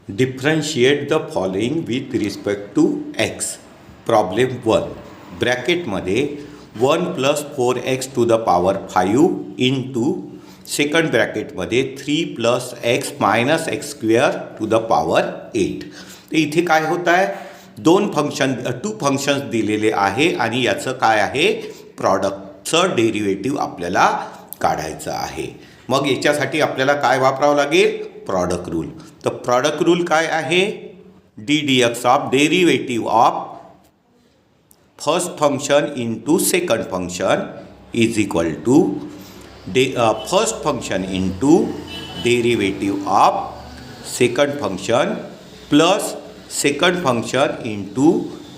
Differentiate the following with respect to x. Problem 1. ब्रॅकेटमध्ये 1 + 4x to the power 5 into second ब्रॅकेटमध्ये 3 + x - x² to the power 8. तर इथे काय होत आहे, टू फंक्शन्स दिलेले आहे आणि याचं काय आहे, प्रॉडक्टचं डेरिव्हेटिव्ह आपल्याला काढायचं आहे. मग याच्यासाठी आपल्याला काय वापरावं लागेल, प्रॉडक्ट रूल. तर प्रॉडक्ट रूल काय आहे, ddx of derivative of first function into second function is equal to first function into derivative of second function plus second function into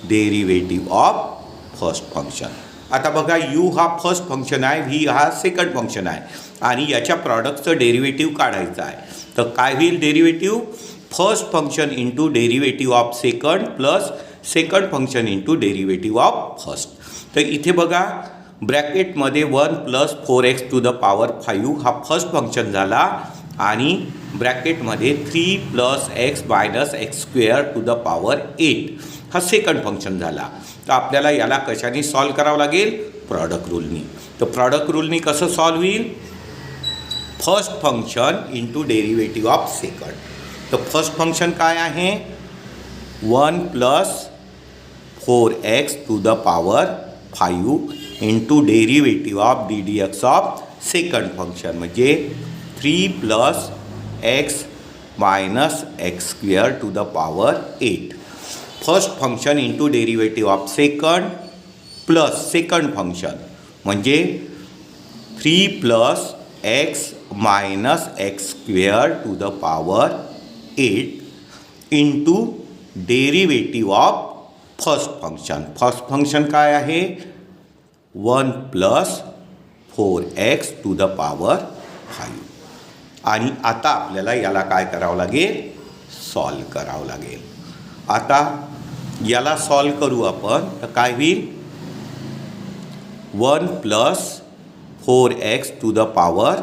derivative of first function. आता बघा, u हा first function आहे, v हा second function आहे आणि याच्या प्रॉडक्टचं derivative काढायचं आहे. तर काय होईल, derivative first function into derivative of second plus second function into derivative of first. तर इथे बघा, ब्रॅकेटमध्ये 1 + 4x to the power 5 हा फर्स्ट फंक्शन झाला आणि ब्रॅकेटमध्ये 3 + x - x² to the power 8 हा सेकंड फंक्शन झाला. तर आपल्याला याला कशाने सॉल्व करावं लागेल, प्रॉडक्ट रूलनी. तर प्रॉडक्ट रूलनी कसं सॉल्व होईल, first function into derivative of second. तर फर्स्ट फंक्शन काय आहे, 1 + 4x to the power 5 into derivative of ddx of second function म्हणजे 3 + x - x² to the power 8. First function into derivative of second plus second function म्हणजे 3 + x - x² to the power 8 into derivative of first function. First function काय आहे, 1 + 4x to the power 5. आणि आता आपल्याला याला काय करावं लागेल, सॉल्व करावं लागेल. आता याला सॉल्व करू आपण. तर काय होईल, 1 + 4x to the power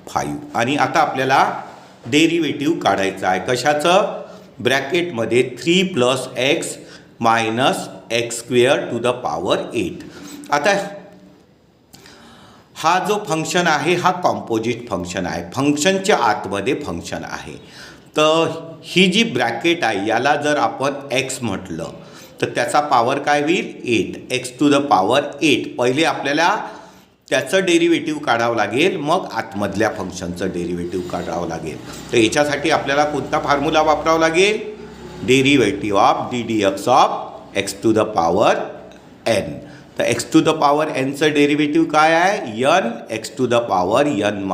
5 आणि आता आपल्याला डेरिव्हेटिव्ह काढायचं आहे. कशाचं, ब्रॅकेटमध्ये 3 + x - x² to the power 8. आता हा जो फंक्शन आहे हा कॉम्पोजिट फंक्शन आहे, फंक्शनच्या आतमध्ये फंक्शन आहे. तर ही जी ब्रॅकेट आहे याला जर आपण x म्हटलं तर त्याचा पावर काय होईल, 8, x to the power 8. पहिले आपल्याला त्याचं डेरिव्हेटिव्ह काढावं लागेल, मग आतमधल्या फंक्शनचं डेरिव्हेटिव्ह काढावं लागेल. तर याच्यासाठी आपल्याला कोणता फॉर्म्युला वापरावा लागेल, derivative of ddx of x to the power n. तर x to the power nचं डेरिव्हेटिव्ह काय आहे, n x to the power n -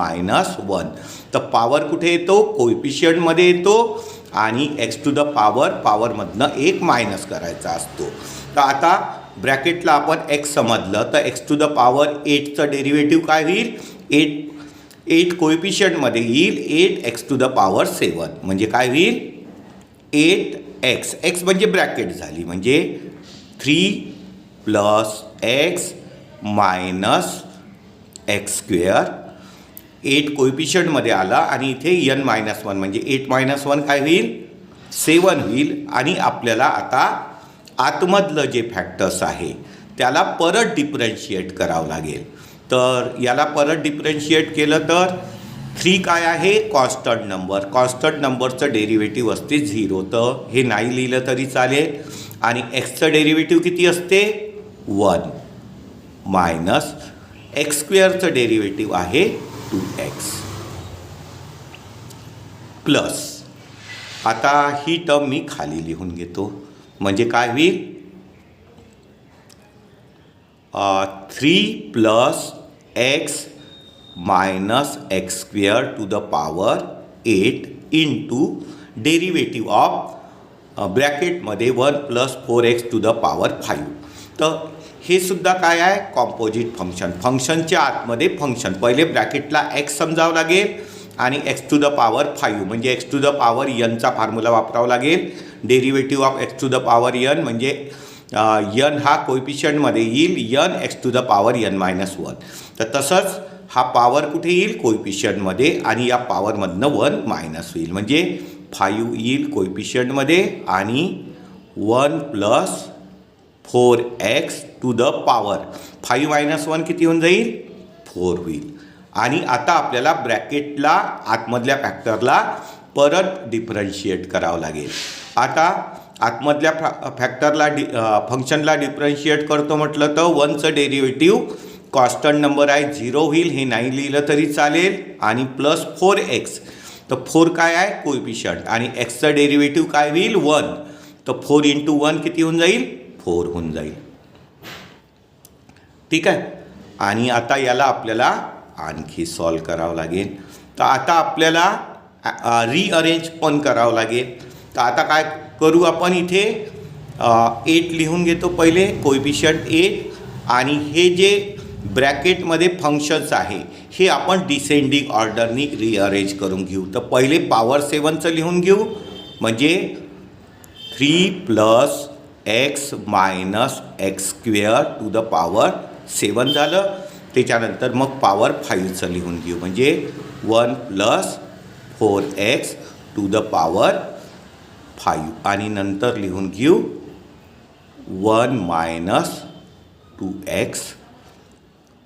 1. तर पॉवर कुठे येतो, कोएफिशियंटमध्ये येतो आणि x to the power पॉवरमधनं 1 minus करायचा असतो. तर आता ब्रॅकेटला आपण x समजलं तर x to the power 8चं डेरिव्हेटिव्ह काय होईल, 8 कोएफिशियंटमध्ये येईल, 8x to the power 7 म्हणजे काय होईल, 8x. x म्हणजे ब्रॅकेट झाली म्हणजे 3 + x - x². 8 कोएफिशियंटमध्ये आला आणि इथे n - 1 म्हणजे 8 - 1 काय होईल, 7 होईल. आणि आपल्याला आता आतमधलं जे फॅक्टर्स आहे त्याला परत डिफरन्शिएट करावं लागेल. तर याला परत डिफरन्शिएट केलं तर 3 काय आहे, कॉन्स्टंट नंबर, कॉन्स्टंट नंबरचं डेरिव्हेटिव्ह असते 0. तर हे नाही लिहिलं तरी चालेल. आणि एक्सचं डेरिव्हेटिव्ह किती असते, 1 मायनस x² डेरिव्हेटिव्ह आहे 2x प्लस, आता ही टर्म मी खाली लिहून घेतो म्हणजे काय होईल, 3 + x - x² to the power 8 into derivative of ब्रॅकेटमध्ये 1 + 4x to the power 5. तर हे सुद्धा काय आहे, कॉम्पोजिट फंक्शन, फंक्शनच्या आतमध्ये फंक्शन. पहिले ब्रॅकेटला x समजावं लागेल आणि x to the power 5 म्हणजे x to the power nचा फॉर्म्युला वापरावा लागेल. Derivative of x to the power n म्हणजे n हा कोएफिशियंटमध्ये येईल, n x to the power n - 1. तर तसंच हा पॉवर कुठे येईल, कोएफिशियंटमध्ये आणि या पॉवरमधनं 1 मायनस होईल म्हणजे 5 येईल कोएफिशियंटमध्ये आणि 1 plus 4x to the power 5 minus 1 किती होऊन जाईल 4 होईल. आणि आता आपल्याला ब्रॅकेटला आतमधल्या फॅक्टरला परत डिफरन्शिएट करावं लागेल. आता आतमधल्या फॅक्टरला फंक्शनला डिफरन्शिएट करतो म्हटलं तर 1चं डेरिव्हेटिव्ह कॉन्स्टंट नंबर आहे 0 होईल, हे नाही लिहिलं तरी चालेल. आणि प्लस 4x, तर 4 काय आहे कोएफिशियंट आणि xचं डेरिव्हेटिव्ह काय होईल 1, तर 4 इंटू 1 किती होऊन जाईल 4 होऊन जाईल. ठीक आहे. आणि आता याला आपल्याला आणखी सॉल्व करावं लागेल. तर आता आपल्याला रिअरेंज पण करावं लागेल. तर आता काय करू आपण इथे 8 लिहून घेतो पहिले कोएफिशियंट 8 आणि हे जे ब्रॅकेटमध्ये फंक्शन्स आहे हे आपण डिसेंडिंग ऑर्डरनी रिअरेंज करून घेऊ. तर पहिले पॉवर 7चं लिहून घेऊ म्हणजे 3 plus x minus x square to the power 7 झालं. त्याच्यानंतर मग पॉवर 5चं लिहून घेऊ म्हणजे 1 plus 4x to the power 5 आणि नंतर लिहून घेऊ 1 मायनस 2x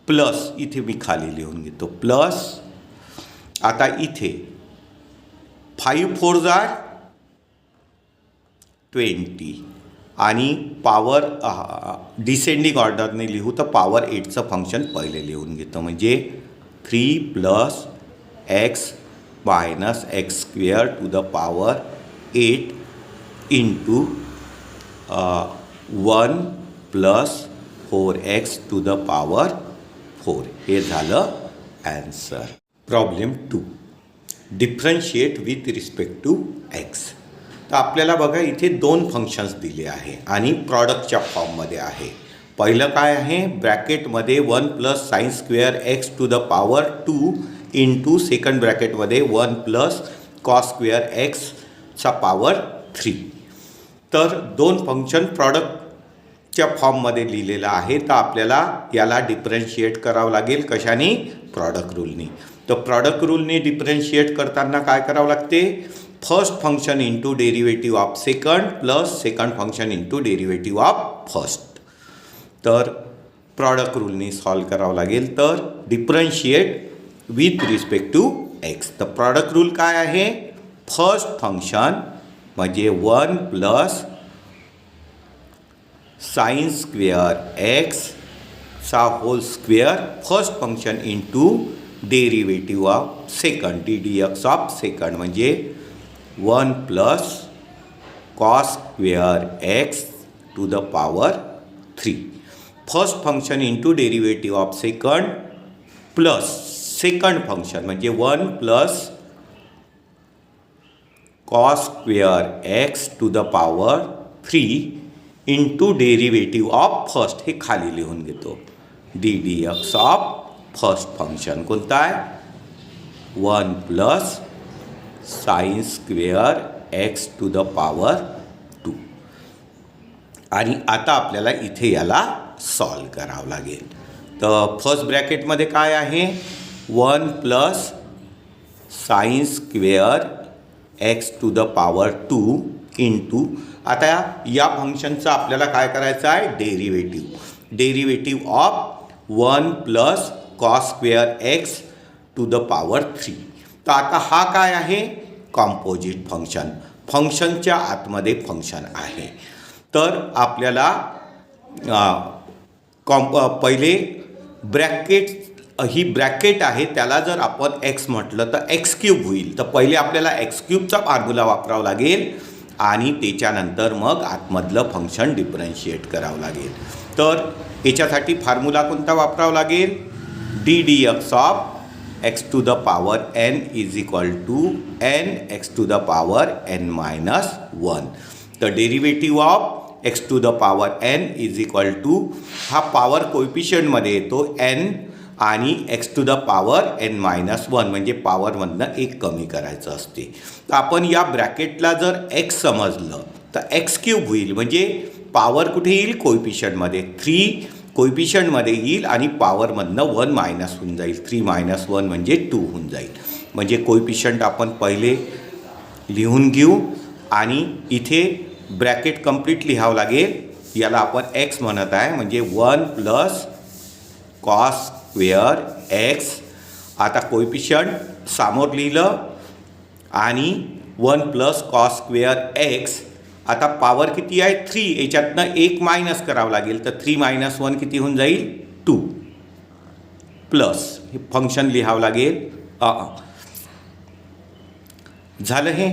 प्लस इथे मी खाली लिहून घेतो प्लस. आता इथे 5 4 जार 20 आणि पॉवर डिसेंडिंग ऑर्डरने लिहू तर पॉवर 8चं फंक्शन पहिले लिहून घेतो म्हणजे 3 plus x minus x square to the power 8 into 1 plus 4x to the power 4. हे झालं answer. Problem 2 differentiate with respect to x. तर आपल्याला बघा इथे 2 फंक्शन्स दिले आहे आणि प्रॉडक्टच्या फॉर्ममध्ये आहे. पहिलं काय आहे ब्रॅकेटमध्ये 1 plus sine square x to the power 2 into second ब्रॅकेटमध्ये 1 प्लस कॉस स्क्वेअर एक्सचा पॉवर 3. तर 2 फंक्शन प्रॉडक्टच्या फॉर्ममध्ये लिहिलेलं आहे. तर आपल्याला याला डिफरन्शिएट करावं लागेल कशाने प्रॉडक्ट रूलनी. तर प्रॉडक्ट रूलने डिफरन्शिएट करताना काय करावं लागते first function into derivative of second plus second function into derivative of first. तर प्रॉडक्ट रूलनी सॉल्व करावं लागेल. तर differentiate with respect to x. तर प्रॉडक्ट रूल काय आहे फर्स्ट फंक्शन म्हणजे 1 प्लस साइन स्क्वेअर एक्सचा whole square first function into derivative of second ddx of second म्हणजे 1 plus cos square x to the power 3. First function into derivative of second plus second function म्हणजे 1 plus cos square x to the power 3 into derivative of first हे खाली लिहून घेतो ddx of first function कोणता आहे 1 plus sine square x to the power 2. आणि आता आपल्याला इथे याला सॉल्व करावं लागेल. तर फर्स्ट ब्रॅकेटमध्ये काय आहे 1 plus sine square x to the power 2 into आता या फंक्शनचं आपल्याला काय करायचं आहे derivative of 1 plus cos square x to the power 3. तर आता हा काय आहे कॉम्पोजिट फंक्शनच्या आतमध्ये फंक्शन आहे. तर आपल्याला पहिले ब्रॅकेट ही ब्रॅकेट आहे त्याला जर आपण एक्स म्हटलं तर एक्स क्यूब होईल. तर पहिले आपल्याला एक्स क्यूबचा फॉर्म्युला वापरावा लागेल आणि त्याच्यानंतर मग आतमधलं फंक्शन डिफरन्शिएट करावं लागेल. तर याच्यासाठी फॉर्म्युला कोणता वापरावा लागेल ddx of x to the power n is equal to n x to the power n minus 1. The derivative of x to the power n is equal to हा power कोएफिशियंटमध्ये येतो n आणि x to the power n minus 1 म्हणजे पॉवरमधनं एक कमी करायचं असते. तर आपण या ब्रॅकेटला जर x समजलं तर x क्यूब होईल म्हणजे पॉवर कुठे येईल कोएफिशियंटमध्ये 3 कोएफिशियंटमध्ये येईल आणि पॉवरमधनं 1 मायनस होऊन जाईल 3 मायनस 1 म्हणजे 2 होऊन जाईल. म्हणजे कोएफिशियंट आपण पहिले लिहून घेऊ आणि इथे ब्रॅकेट कंप्लीट लिहावं लागेल. याला आपण एक्स म्हणत आहे म्हणजे 1 प्लस कॉस स्क्वेअर एक्स. आता कोएफिशियंट समोर लिहिलं आणि 1 प्लस कॉस स्क्वेअर एक्स. आता पॉवर किती आहे 3, याच्यातनं 1 मायनस करावं लागेल तर 3 - 1 किती होऊन जाईल 2 प्लस हे फंक्शन लिहावं लागेल. झालं हे.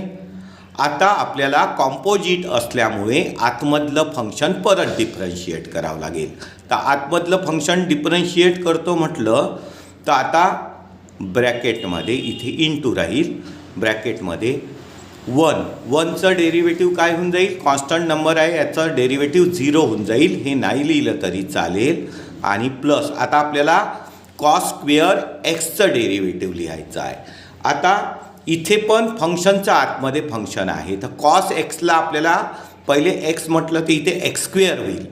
आता आपल्याला कॉम्पोजिट असल्यामुळे आतमधलं फंक्शन परत डिफरन्शिएट करावं लागेल. तर आतमधलं फंक्शन डिफरन्शिएट करतो म्हटलं तर आता ब्रॅकेटमध्ये इथे इंटू राहील. ब्रॅकेटमध्ये 1चं डेरिव्हेटिव्ह काय होऊन जाईल, कॉन्स्टंट नंबर आहे याचं डेरिव्हेटिव्ह 0 होऊन जाईल. हे नाही लिहिलं तरी चालेल. आणि प्लस आता आपल्याला कॉस स्क्वेअर एक्सचं डेरिव्हेटिव्ह लिहायचं आहे. आता इथे पण फंक्शनच्या आतमध्ये फंक्शन आहे तर कॉस एक्सला आपल्याला पहिले एक्स म्हटलं तर इथे एक्स स्क्वेअर होईल.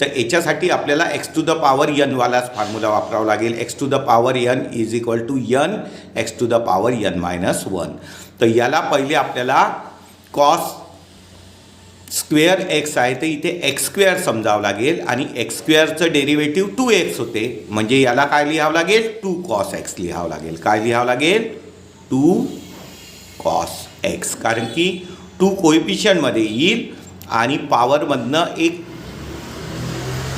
तर याच्यासाठी आपल्याला x to the power n वालाच फॉर्म्युला वापरावा लागेल. X to the power n is equal to n x to the power n - 1. तर याला पहिले आपल्याला कॉस स्क्वेअर एक्स आहे तर इथे एक्स स्क्वेअर समजावं लागेल आणि एक्स स्क्वेअरचं डेरिव्हेटिव्ह 2x होते म्हणजे याला काय लिहावं लागेल 2 कॉस एक्स लिहावं लागेल. काय लिहावं लागेल 2 कॉस एक्स. कारण की 2 कोएफिशियंटमध्ये येईल आणि पॉवरमधनं एक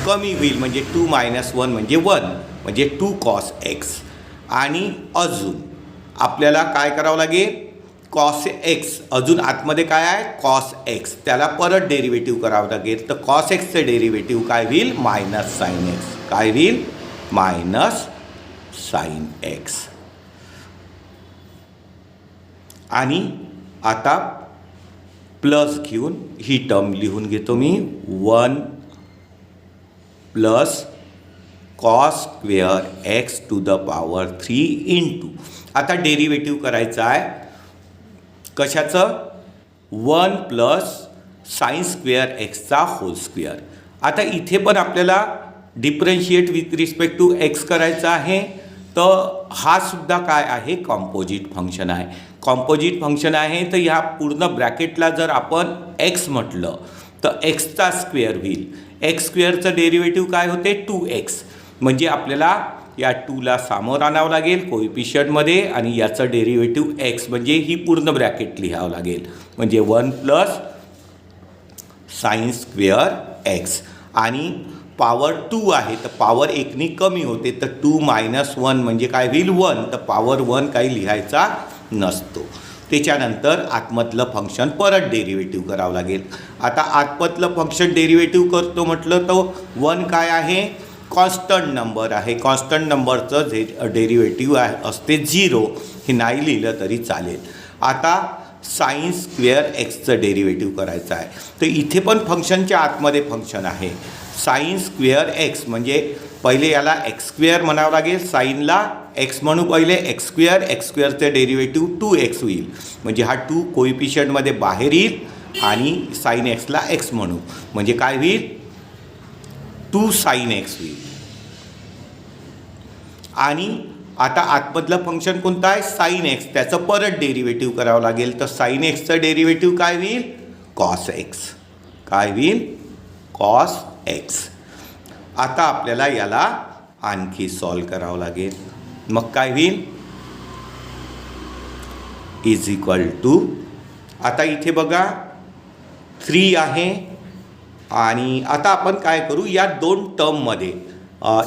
कमी होईल म्हणजे 2 - 1 म्हणजे 1 म्हणजे 2 कॉस एक्स. आणि अजून आपल्याला काय करावं लागेल कॉस एक्स. अजून आतमध्ये काय आहे कॉस एक्स, त्याला परत डेरिव्हेटिव्ह करावं लागेल. तर कॉस एक्सचं डेरिव्हेटिव्ह काय होईल मायनस साईन एक्स. काय होईल मायनस साईन एक्स. आणि आता प्लस घेऊन ही टर्म लिहून घेतो मी 1 plus cos square x to the power 3 into. आता डेरिव्हेटिव्ह करायचं आहे कशाचं 1 प्लस साईन स्क्वेअर एक्सचा होल स्क्वेअर. आता इथे पण आपल्याला differentiate with respect to x करायचं आहे. तर हा सुद्धा काय आहे कॉम्पोजिट फंक्शन आहे. कॉम्पोजिट फंक्शन आहे तर ह्या पूर्ण ब्रॅकेटला जर आपण एक्स म्हटलं तर एक्सचा स्क्वेअर होईल. एक्स स्क्वेअरचं डेरिव्हेटिव्ह काय होते 2x म्हणजे आपल्याला या 2ला सामोर आणावं लागेल कोएफिशियंटमध्ये आणि याचं डेरिव्हेटिव्ह एक्स म्हणजे ही पूर्ण ब्रॅकेट लिहावं लागेल म्हणजे 1 प्लस साईन स्क्वेअर एक्स. आणि पॉवर 2 आहे तर पॉवर 1नी कमी होते तर 2 - 1 म्हणजे काय होईल 1. तर पॉवर 1 काही लिहायचा नसतो. त्याच्यानंतर आतमधलं फंक्शन परत डेरिव्हेटिव्ह करावं लागेल. आता आतमधलं फंक्शन डेरिव्हेटिव्ह करतो म्हटलं तर 1 काय आहे कॉन्स्टंट नंबर आहे. कॉन्स्टंट नंबरचं जे डेरिव्हेटिव्ह आहे असते 0. हे नाही लिहिलं तरी चालेल. आता साईन स्क्वेअर एक्सचं डेरिव्हेटिव्ह करायचं आहे तर इथे पण फंक्शनच्या आतमध्ये फंक्शन आहे साईन स्क्वेअर एक्स म्हणजे पहिले याला एक्स स्क्वेअर म्हणावं लागेल. साईनला एक्स म्हणू पहिले एक्स स्क्वेअरचे डेरिव्हेटिव्ह 2x होईल म्हणजे हा 2 कोएफिशियंटमध्ये बाहेर येईल आणि साईन एक्सला एक्स म्हणू म्हणजे काय होईल 2 साईन एक्स होईल. आणि आता आतमधलं फंक्शन कोणतं आहे साईन एक्स त्याचं परत डेरिव्हेटिव्ह करावं लागेल. तर साईन एक्सचं डेरिव्हेटिव्ह काय होईल कॉस एक्स. काय होईल कॉस एक्स. आता आपल्याला याला आणखी सॉल्व करावं लागेल. मग काय होईल इज इक्वल टू आता इथे बघा 3 आहे आणि आता आपण काय करू या 2 टर्ममध्ये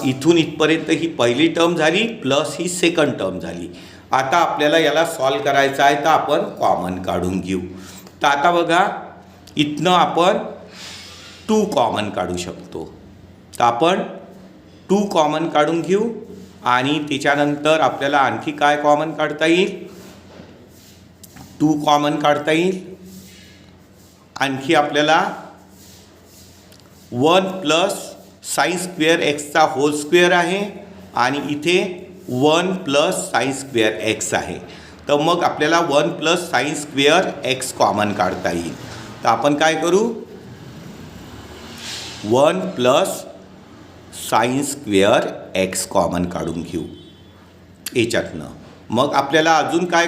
इथून इथपर्यंत ही पहिली टर्म झाली प्लस ही सेकंड टर्म झाली. आता आपल्याला याला सॉल्व करायचं आहे तर आपण कॉमन काढून घेऊ. तर आता बघा इथनं आपण 2 कॉमन काढू शकतो. तर आपण 2 कॉमन काढून घेऊ आणि त्याच्यानंतर आपल्याला आणखी काय कॉमन काढता येईल 2 कॉमन काढता येईल. आणखी आपल्याला 1 प्लस साईन स्क्वेअर एक्सचा होल स्क्वेअर आहे आणि इथे 1 प्लस साईन स्क्वेअर एक्स आहे. तर मग आपल्याला 1 plus sine square x common काढता येईल. तर आपण काय करू 1 plus sine square x common काढून घेऊ याच्यातनं. मग आपल्याला अजून काय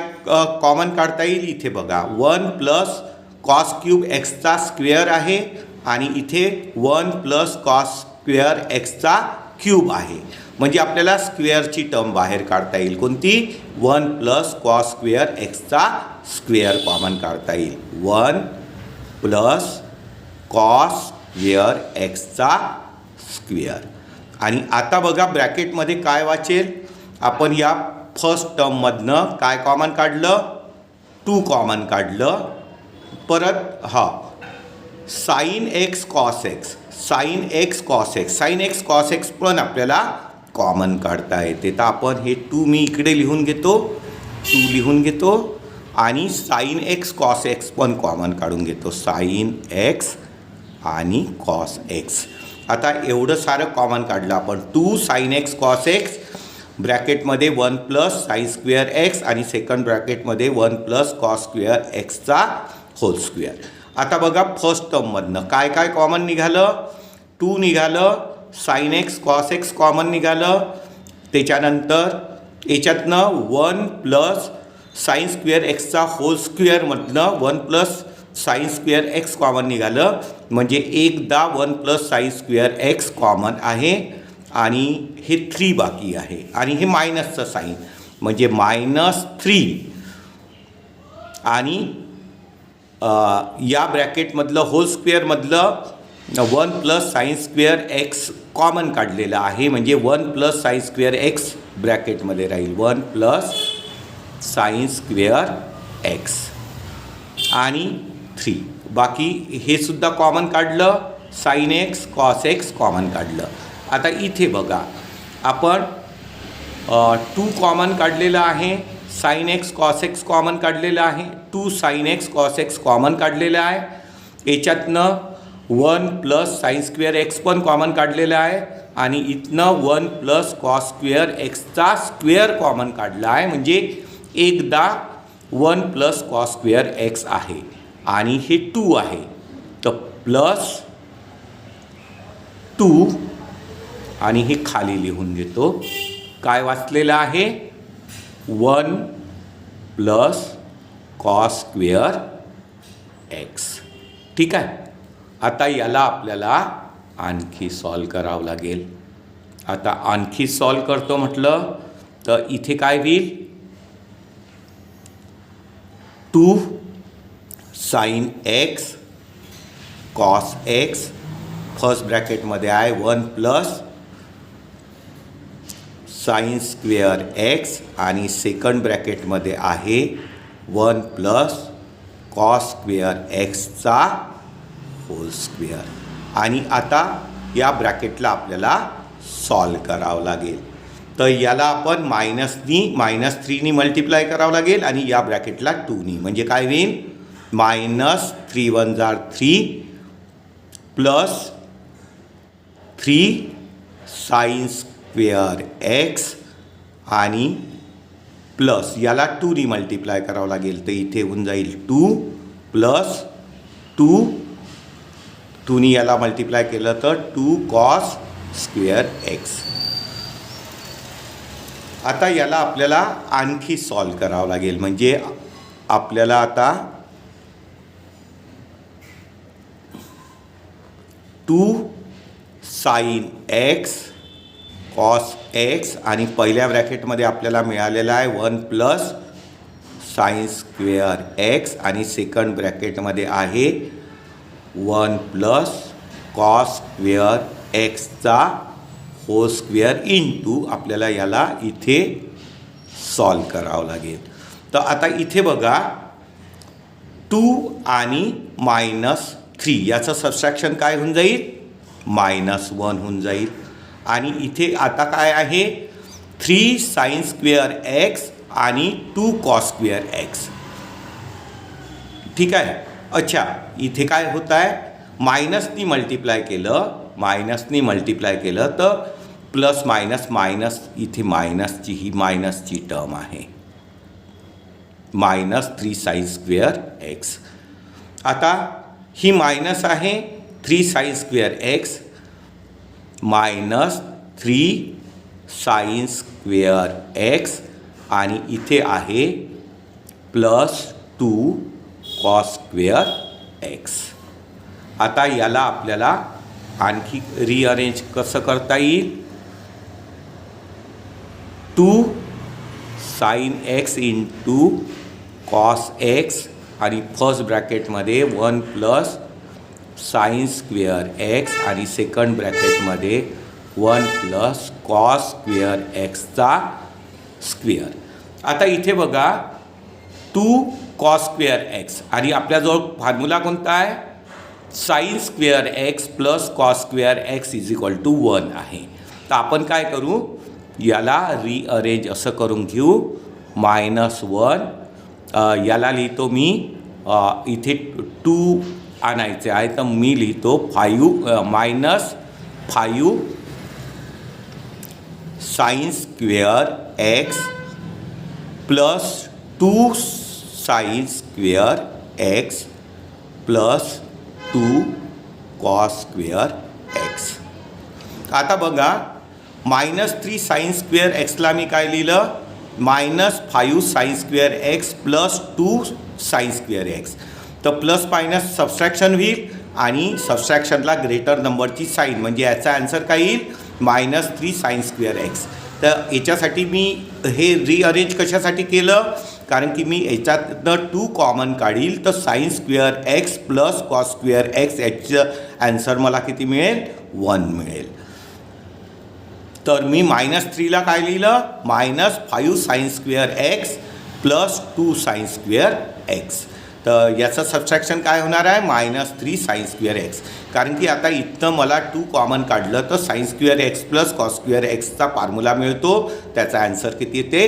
कॉमन काढता येईल? इथे बघा 1 प्लस कॉस क्यूब एक्सचा स्क्वेअर आहे आणि इथे 1 प्लस कॉस स्क्वेअर एक्सचा क्यूब आहे. म्हणजे आपल्याला स्क्वेअरची टर्म बाहेर काढता येईल. कोणती? 1 प्लस कॉस स्क्वेअर एक्सचा स्क्वेअर कॉमन काढता येईल. 1 प्लस कॉस स्क्वेअर एक्सचा स्क्वेअर. आणि आता बघा ब्रॅकेटमध्ये काय वाचेल? आपण या फर्स्ट टर्ममधनं काय कॉमन काढलं? 2 कॉमन काढलं. परत sign x cos x, sign x cos x, sign x cos x पण आपल्याला कॉमन काढता येते. तर आपण हे 2 मी इकडे लिहून घेतो, 2 लिहून घेतो आणि साइन एक्स कॉस एक्स पण कॉमन काढून घेतो. साइन एक्स आणि कॉस एक्स. आता एवढं सारं कॉमन काढलं आपण. 2 साइन एक्स कॉस एक्स, ब्रॅकेटमध्ये 1 प्लस साइन स्क्वेअर एक्स आणि सेकंड ब्रॅकेटमध्ये 1 प्लस कॉस स्क्वेअर एक्सचा होल स्क्वेअर. आता बघा फर्स्ट टर्ममधनं काय काय कॉमन निघालं? 2 निघालं, sine x cos x common निघालं. त्याच्यानंतर याच्यातनं 1 प्लस साइन स्क्वेअर एक्सचा होल स्क्वेअरमधनं 1 plus sine square x common निघालं. म्हणजे एकदा 1 plus sine square x common आहे आणि हे 3 बाकी आहे आणि हे मायनसचं साईन म्हणजे -3 आणि या ब्रॅकेटमधलं होल स्क्वेअरमधलं 1 plus sine square x common काढलेलं आहे. म्हणजे 1 प्लस साइन स्क्वेअर एक्स ब्रॅकेटमध्ये राहील. 1 प्लस साइन स्क्वेअर एक्स आणि 3 बाकी हे सुद्धा कॉमन काढलं. Sign x cos x common काढलं. आता इथे बघा आपण 2 कॉमन काढलेलं आहे, sign x cos x common काढलेलं आहे, 2 sine x cos x common काढलेलं आहे. याच्यातनं 1 प्लस साइन स्क्वेअर एक्स पण कॉमन काढलेलं आहे आणि इथनं 1 प्लस कॉस स्क्वेअर एक्सचा स्क्वेअर कॉमन काढला आहे. म्हणजे एकदा 1 प्लस कॉस स्क्वेअर एक्स आहे आणि हे 2 आहे. तर प्लस 2 आणि हे खाली लिहून घेतो. काय वाचलेलं आहे? 1 प्लस कॉस स्क्वेअर एक्स. ठीक आहे. आता याला आपल्याला आणखी सॉल्व करावं लागेल. आता आणखी सॉल्व करतो म्हटलं तर इथे काय होईल? 2 sine x cos x first ब्रॅकेटमध्ये आहे 1 प्लस साइन स्क्वेअर एक्स आणि सेकंड ब्रॅकेटमध्ये आहे 1 प्लस कॉस स्क्वेअर एक्सचा होल स्क्वेअर. आणि आता या ब्रॅकेटला आपल्याला सॉल्व करावं लागेल. तर याला आपण -3नी मल्टिप्लाय करावं लागेल आणि या ब्रॅकेटला 2नी. म्हणजे काय होईल? -3 1 जार 3 प्लस 3 साइन स्क्वेअर एक्स आणि प्लस याला 2नी मल्टिप्लाय करावं लागेल. तर इथे होऊन जाईल 2 प्लस 2नी याला मल्टिप्लाय केलं तर 2 कॉस स्क्वेअर एक्स. आता याला आपल्याला आणखी सॉल्व करावं लागेल. म्हणजे आपल्याला आता 2 साइन एक्स कॉस एक्स आणि पहिल्या ब्रॅकेटमध्ये आपल्याला मिळालेला आहे 1 प्लस साइन स्क्वेअर एक्स आणि सेकंड ब्रॅकेटमध्ये आहे 1 प्लस कॉस स्क्वेअर एक्सचा होल स्क्वेअर इंटू आपल्याला याला इथे सॉल्व करावं लागेल. तर आता इथे बघा 2 आणि -3 याचं सबस्ट्रॅक्शन काय होऊन जाईल? -1 होऊन जाईल. आणि इथे आता काय आहे? 3 साइन स्क्वेअर एक्स आणि 2 कॉस स्क्वेअर एक्स. ठीक आहे. अच्छा, इथे काय होत आहे? -नी मल्टिप्लाय केलं तर प्लस मायनस इथे मायनसची ही मायनसची टर्म आहे. -3 साइन स्क्वेअर एक्स. आता ही मायनस आहे 3 sign square x -3 sign square x आणि इथे आहे +2 cos स्क्वेअर x. आता याला आपल्याला आणखी रिअरेंज कसं करता येईल? 2 sin x into cos x आणि फर्स्ट ब्रॅकेटमध्ये 1 प्लस साइन स्क्वेअर x आणि सेकंड ब्रॅकेटमध्ये 1 प्लस कॉस स्क्वेअर एक्सचा स्क्वेअर. आता इथे बघा 2 कॉस स्क्वेअर एक्स आणि आपल्याजवळ फॉर्म्युला कोणता आहे? Sine square x plus cos square x is equal to 1 आहे. तर आपण काय करू? याला रिअरेंज असं करून घेऊ. -1 याला लिहितो मी इथे 2 आणायचे आहे तर मी लिहितो -5 sign square x plus 2 sign square x plus 2 cos square x. आता बघा -3 साइन स्क्वेअर एक्सला मी काय लिहिलं? -5 sign square x plus 2 sign square x. तर प्लस मायनस सबस्ट्रॅक्शन होईल आणि सबस्ट्रॅक्शनला ग्रेटर नंबरची साईन म्हणजे याचा आन्सर काय येईल? -3 साइन स्क्वेअर एक्स. तर याच्यासाठी मी हे रिअरेंज कशासाठी केलं? कारण की मी याच्यातनं 2 कॉमन काढील तर sign square x plus cos square x याचं ॲन्सर मला किती मिळेल? 1 मिळेल. तर मी -3ला काय लिहिलं? -5 sign square x plus 2 sign square x. तर याचं सबस्ट्रॅक्शन काय होणार आहे? -3 साइन स्क्वेअर एक्स. कारण की आता इथं मला 2 कॉमन काढलं तर sign square x plus cos square एक्सचा फॉर्म्युला मिळतो. त्याचा ॲन्सर किती येते?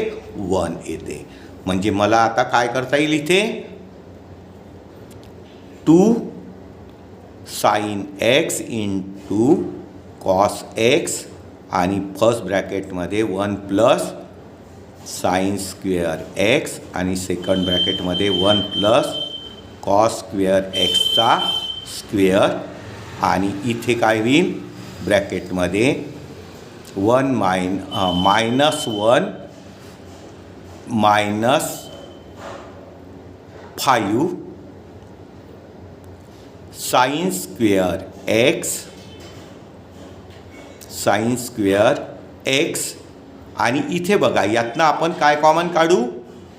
1 येते. म्हणजे मला आता काय करता येईल? इथे 2 sine x into cos x आणि फर्स्ट ब्रॅकेटमध्ये 1 प्लस साइन स्क्वेअर एक्स आणि सेकंड ब्रॅकेटमध्ये 1 प्लस कॉस स्क्वेअर एक्सचा स्क्वेअर आणि इथे काय होईल? ब्रॅकेटमध्ये -1 -5 साइन स्क्वेअर एक्स आणि इथे बघा यातनं आपण काय कॉमन काढू?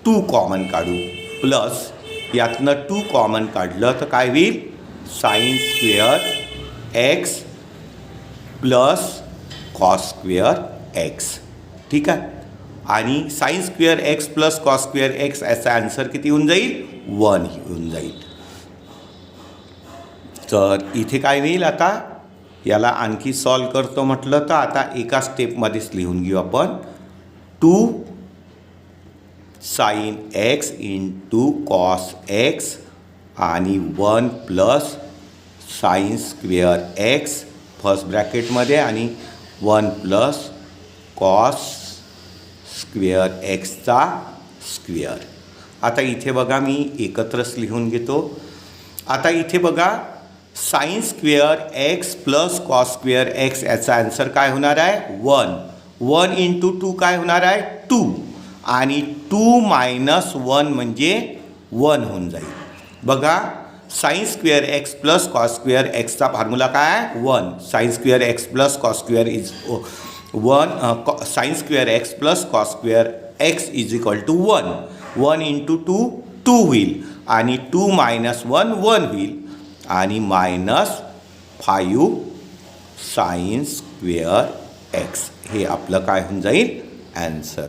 2 कॉमन काढू प्लस यातनं 2 कॉमन काढलं तर काय होईल? Sign square x plus cos square x. ठीक आहे. आणि sign square x plus cos square x याचा ॲन्सर किती होऊन जाईल? 1 होऊन जाईल. तर इथे काय होईल? आता याला आणखी सॉल्व करतो म्हटलं तर आता एका स्टेपमध्येच लिहून घेऊ आपण. 2 sine x into cos x आणि 1 plus sine square x first ब्रॅकेटमध्ये आणि 1 प्लस कॉस स्क्वेअर एक्सचा स्क्वेअर. आता इथे बघा मी एकत्रच लिहून घेतो. आता इथे बघा sine square x plus cos square x याचा ॲन्सर काय होणार आहे? 1. 1 इंटू 2 काय होणार आहे? 2 आणि 2 मायनस 1 म्हणजे 1 होऊन जाईल. बघा sine square x plus cos square एक्सचा फॉर्म्युला काय आहे? 1. Sine square x plus cos square is 1. Sine square x plus cos square x is equal to 1. 1 into 2 2 होईल आणि 2 मायनस 1 1 होईल आणि -5 साइन स्क्वेअर एक्स हे आपलं काय होऊन जाईल? ॲन्सर.